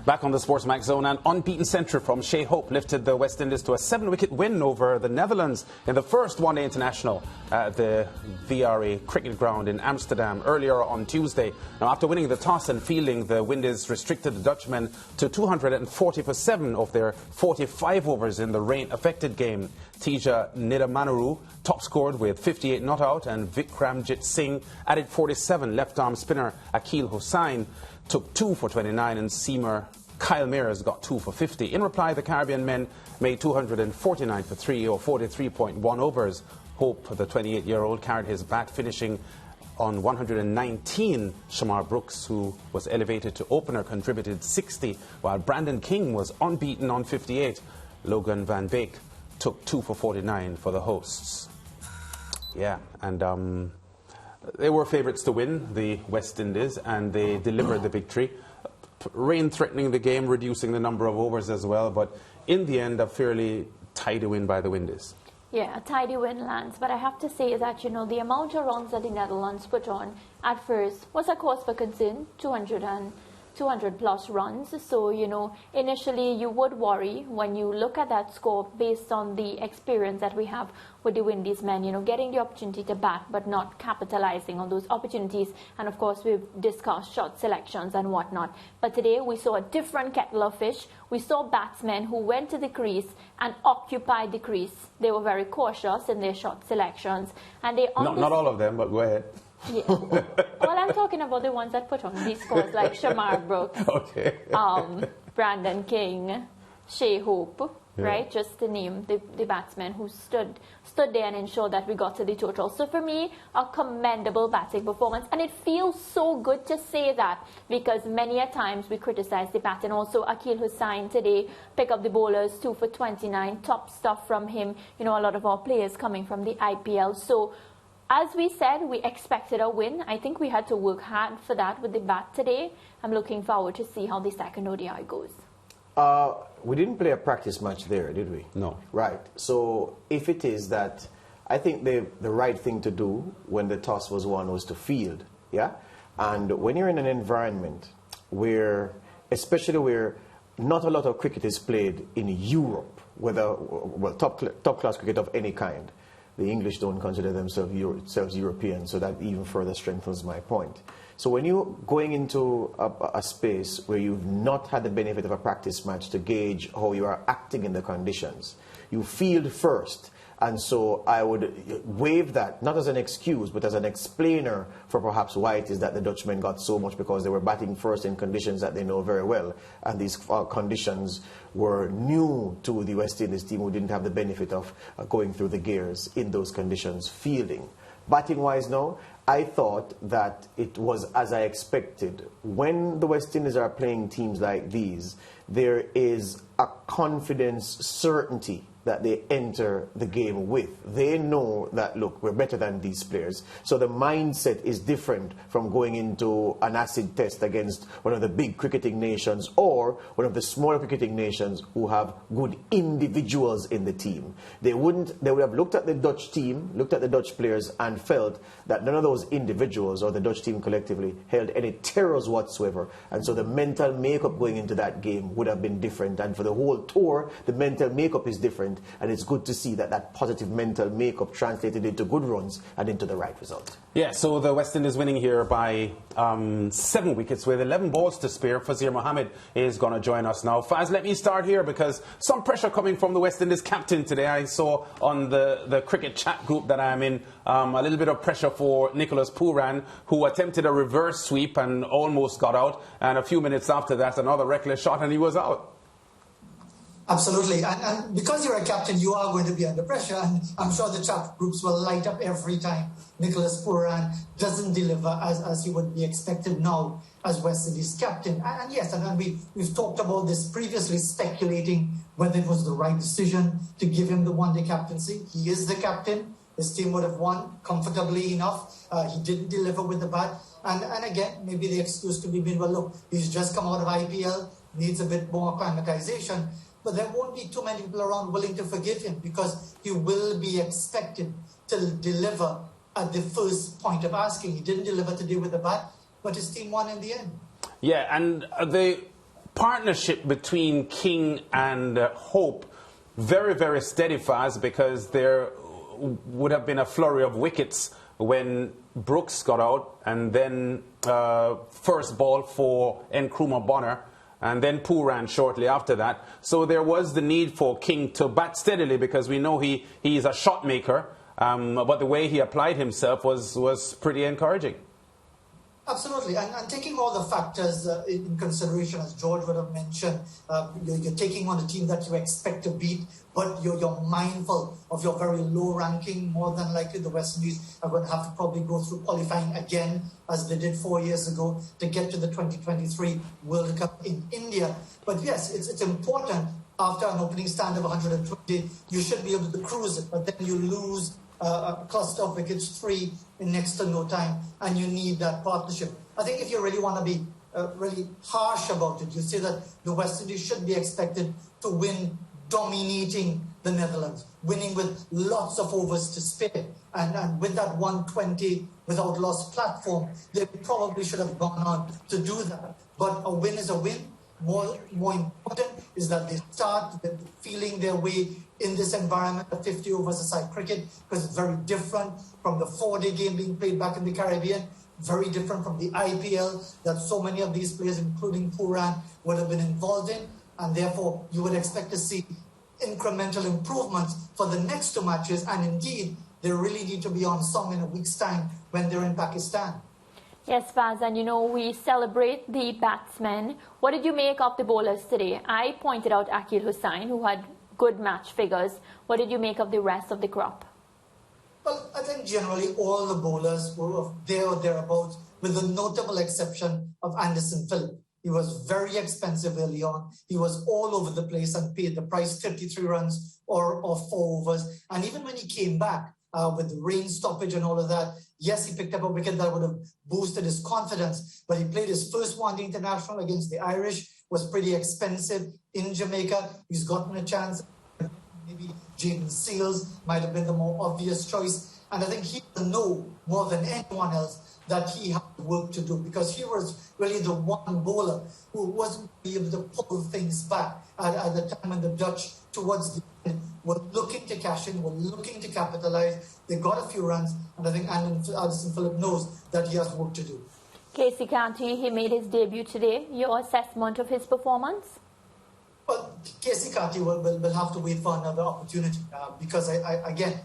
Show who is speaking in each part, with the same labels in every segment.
Speaker 1: Back on the SportsMax zone, an unbeaten centre from Shai Hope lifted the West Indies to a 7-wicket win over the Netherlands in the first one-day international at the VRA cricket ground in Amsterdam earlier on Tuesday. Now, after winning the toss and fielding, the Windies restricted the Dutchmen to 240 for 7 of their 45 overs in the rain-affected game. Teja Nidamanaru top-scored with 58 not out, and Vikramjit Singh added 47. Left-arm spinner Akeal Hossain took 2 for 29, and seamer Kyle Mears got 2 for 50. In reply, the Caribbean men made 249 for 3, or 43.1 overs. Hope, the 28-year-old, carried his bat, finishing on 119. Shamar Brooks, who was elevated to opener, contributed 60, while Brandon King was unbeaten on 58. Logan Van Beek took 2 for 49 for the hosts. Yeah, and they were favourites to win, the West Indies, and they delivered the victory. Rain threatening the game, reducing the number of overs as well, but in the end, a fairly tidy win by the Windies.
Speaker 2: Yeah, a tidy win, Lance, but I have to say that, you know, the amount of runs that the Netherlands put on at first was a cause for concern, 200 plus runs. So, you know, initially you would worry when you look at that score based on the experience that we have with the Windies men, you know, getting the opportunity to bat but not capitalizing on those opportunities. And of course, we've discussed shot selections and whatnot. But today we saw a different kettle of fish. We saw batsmen who went to the crease and occupied the crease. They were very cautious in their shot selections. And they
Speaker 1: not all of them, but go ahead.
Speaker 2: Yeah. Well, I'm talking about the ones that put on these scores, like Shamar Brooks,
Speaker 1: okay.
Speaker 2: Brandon King, Shai Hope,
Speaker 1: yeah.
Speaker 2: Right? Just to name the batsmen who stood there and ensured that we got to the total. So for me, a commendable batting performance. And it feels so good to say that, because many a times we criticize the batting. Also, Akeal Hossain today pick up the bowlers, 2 for 29, top stuff from him. You know, a lot of our players coming from the IPL. So, as we said, we expected a win. I think we had to work hard for that with the bat today. I'm looking forward to see how the second ODI goes.
Speaker 3: We didn't play a practice match there, did we?
Speaker 1: No.
Speaker 3: Right. So if it is that, I think the right thing to do when the toss was won was to field, yeah? And when you're in an environment where, especially where not a lot of cricket is played in Europe, whether, well, top-class cricket of any kind, the English don't consider themselves European, so that even further strengthens my point. So when you're going into a space where you've not had the benefit of a practice match to gauge how you are acting in the conditions, you field first. And so I would waive that, not as an excuse, but as an explainer for perhaps why it is that the Dutchmen got so much, because they were batting first in conditions that they know very well. And these conditions were new to the West Indies team, who didn't have the benefit of going through the gears in those conditions, fielding. Batting-wise now, I thought that it was as I expected. When the West Indies are playing teams like these, there is a confidence, certainty that they enter the game with. They know that, look, we're better than these players. So the mindset is different from going into an acid test against one of the big cricketing nations or one of the smaller cricketing nations who have good individuals in the team. They would have looked at the Dutch team, looked at the Dutch players, and felt that none of those individuals or the Dutch team collectively held any terrors whatsoever. And so the mental makeup going into that game would have been different. And for the whole tour, the mental makeup is different. And it's good to see that that positive mental makeup translated into good runs and into the right result.
Speaker 1: Yeah, so the West Indies winning here by 7 wickets with 11 balls to spare. Fazeer Mohammed is going to join us now. Faz, let me start here, because some pressure coming from the West Indies captain today. I saw on the cricket chat group that I'm in a little bit of pressure for Nicholas Pooran, who attempted a reverse sweep and almost got out. And a few minutes after that, another reckless shot and he was out.
Speaker 4: Absolutely. And because you're a captain, you are going to be under pressure. And I'm sure the chat groups will light up every time Nicholas Pooran doesn't deliver as he would be expected now as West Indies captain. And yes, and we've talked about this previously, speculating whether it was the right decision to give him the one-day captaincy. He is the captain. His team would have won comfortably enough. He didn't deliver with the bat. And again, maybe the excuse could be made, well, look, he's just come out of IPL, needs a bit more acclimatization. But there won't be too many people around willing to forgive him, because he will be expected to deliver at the first point of asking. He didn't deliver today with the bat, but his team won in the end.
Speaker 1: Yeah, and the partnership between King and Hope very, very steady, Faz, because there would have been a flurry of wickets when Brooks got out, and then first ball for Nkrumah Bonner, and then Pooran shortly after that. So there was the need for King to bat steadily, because we know he's a shot maker, but the way he applied himself was pretty encouraging.
Speaker 4: Absolutely, and taking all the factors in consideration, as George would have mentioned, you're taking on a team that you expect to beat, but you're mindful of your very low ranking. More than likely, the West Indies are going to have to probably go through qualifying again, as they did 4 years ago, to get to the 2023 World Cup in India. But yes, it's important. After an opening stand of 120, you should be able to cruise it, but then you lose a cluster of wickets, 3 in next to no time, and you need that partnership. I think if you really want to be really harsh about it, you say that the West Indies should be expected to win, dominating the Netherlands, winning with lots of overs to spare, and with that 120 without loss platform, they probably should have gone on to do that. But a win is a win. More important is that they start feeling their way in this environment of 50 overs aside cricket, because it's very different from the 4-day game being played back in the Caribbean, very different from the IPL that so many of these players, including Pooran, would have been involved in, and therefore you would expect to see incremental improvements for the next 2 matches, and indeed they really need to be on song in a week's time when they're in Pakistan.
Speaker 2: Yes, Faz, and we celebrate the batsmen. What did you make of the bowlers today? I pointed out Akil Hussain, who had good match figures. What did you make of the rest of the crop?
Speaker 4: Well, I think generally all the bowlers were there or thereabouts, with the notable exception of Anderson Phillip. He was very expensive early on. He was all over the place and paid the price, 33 runs or 4 overs. And even when he came back, with the rain stoppage and all of that, yes, he picked up a wicket that would have boosted his confidence, but he played his first one-day international against the Irish, was pretty expensive in Jamaica. He's gotten a chance. Maybe Jaden Seals might have been the more obvious choice. And I think he will know more than anyone else that he had work to do, because he was really the one bowler who wasn't able to pull things back at the time when the Dutch, towards the end, were looking to cash in, were looking to capitalize. They got a few runs, and I think Anderson Phillip knows that he has work to do.
Speaker 2: Casey Canty, he made his debut today. Your assessment of his performance?
Speaker 4: Well, Casey Canty will have to wait for another opportunity, because, again,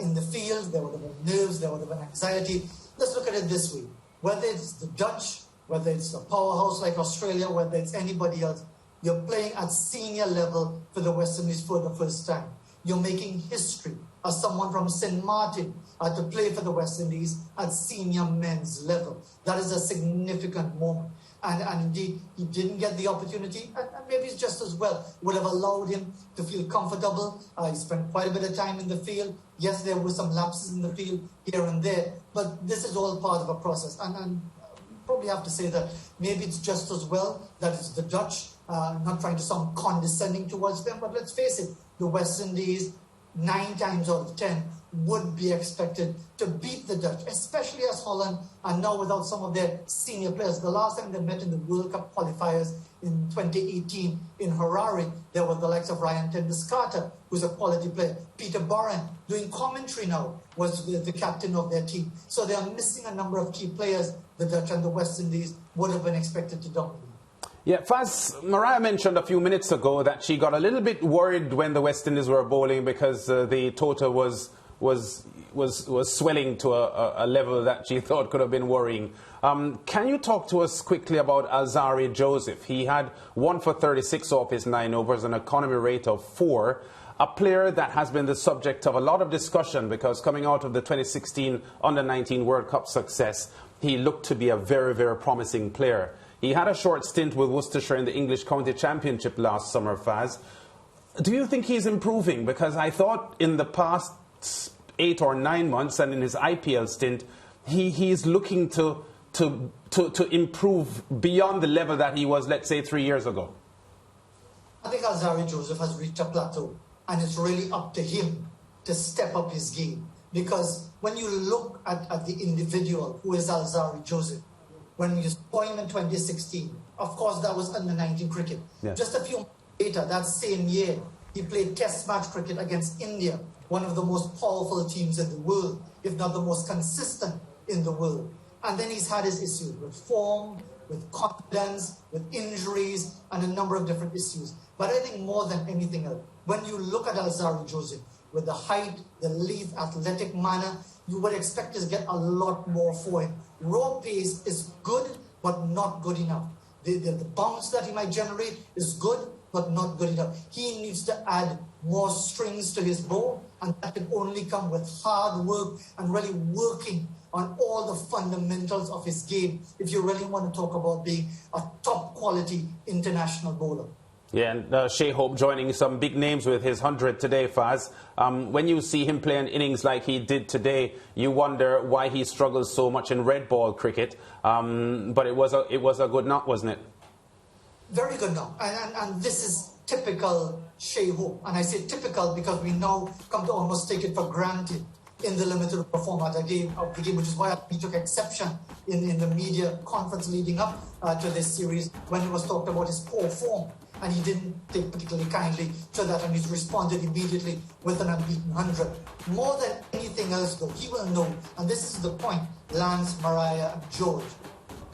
Speaker 4: in the field, there would have been nerves, there would have been anxiety. Let's look at it this way. Whether it's the Dutch, whether it's a powerhouse like Australia, whether it's anybody else, you're playing at senior level for the West Indies for the first time. You're making history as someone from St. Martin to play for the West Indies at senior men's level. That is a significant moment. And indeed, he didn't get the opportunity, and maybe it's just as well. Would have allowed him to feel comfortable. He spent quite a bit of time in the field. Yes, there were some lapses in the field here and there, but this is all part of a process. And probably have to say that maybe it's just as well that it's the Dutch, not trying to sound condescending towards them, but let's face it, the West Indies, 9 times out of 10, would be expected to beat the Dutch, especially as Holland are now without some of their senior players. The last time they met in the World Cup qualifiers in 2018 in Harare, there were the likes of Ryan Ten-Doeschate, who's a quality player. Peter Boren, doing commentary now, was the captain of their team. So they are missing a number of key players. The Dutch and the West Indies would have been expected to dominate.
Speaker 1: Yeah, Faz, Mariah mentioned a few minutes ago that she got a little bit worried when the West Indies were bowling, because the total was swelling to a level that she thought could have been worrying. Can you talk to us quickly about Alzarri Joseph? He had 1 for 36 off his 9 overs, an economy rate of 4. A player that has been the subject of a lot of discussion, because coming out of the 2016 Under-19 World Cup success, he looked to be a very, very promising player. He had a short stint with Worcestershire in the English County Championship last summer, Faz. Do you think he's improving? Because I thought in the past 8 or 9 months and in his IPL stint, he's looking to improve beyond the level that he was, let's say, 3 years ago.
Speaker 4: I think Alzarri Joseph has reached a plateau, and it's really up to him to step up his game. Because when you look at the individual who is Alzarri Joseph, when you saw him in 2016. Of course, that was under 19 cricket.
Speaker 1: Yeah.
Speaker 4: Just a few months later, that same year, he played Test match cricket against India, one of the most powerful teams in the world, if not the most consistent in the world. And then he's had his issues with form, with confidence, with injuries, and a number of different issues. But I think more than anything else, when you look at Alzarri Joseph, with the height, the lithe, athletic manner, you would expect to get a lot more for him. Raw pace is good, but not good enough. The bounce that he might generate is good, but not good enough. He needs to add more strings to his bow, and that can only come with hard work and really working on all the fundamentals of his game if you really want to talk about being a top quality international bowler.
Speaker 1: Yeah, and Shai Hope joining some big names with his 100 today, Faz. When you see him playing innings like he did today, you wonder why he struggles so much in red ball cricket. But it was a good knock, wasn't it?
Speaker 4: Very good knock. And this is typical Shai Hope. And I say typical because we now come to almost take it for granted in the limited format of the game, which is why he took exception in the media conference leading up to this series when he was talked about his poor form. And he didn't take particularly kindly to that, and he's responded immediately with an unbeaten 100. More than anything else, though, he will know, and this is the point, Lance, Mariah, and George.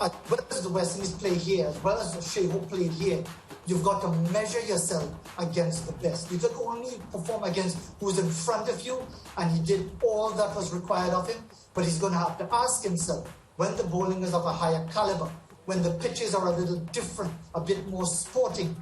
Speaker 4: As well as the West Indies play here, as well as Shai Hope played here, you've got to measure yourself against the best. You can only perform against who's in front of you, and he did all that was required of him, but he's going to have to ask himself, when the bowling is of a higher caliber, when the pitches are a little different, a bit more sporting,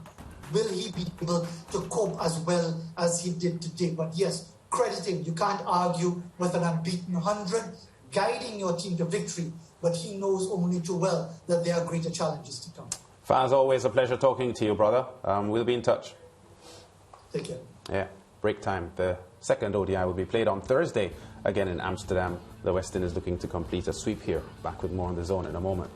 Speaker 4: will he be able to cope as well as he did today? But yes, credit him. You can't argue with an unbeaten 100, guiding your team to victory, but he knows only too well that there are greater challenges to come.
Speaker 1: Faz, always a pleasure talking to you, brother. We'll be in touch.
Speaker 4: Take care.
Speaker 1: Yeah, break time. The second ODI will be played on Thursday, again in Amsterdam. The West Indies looking to complete a sweep here. Back with more on the zone in a moment.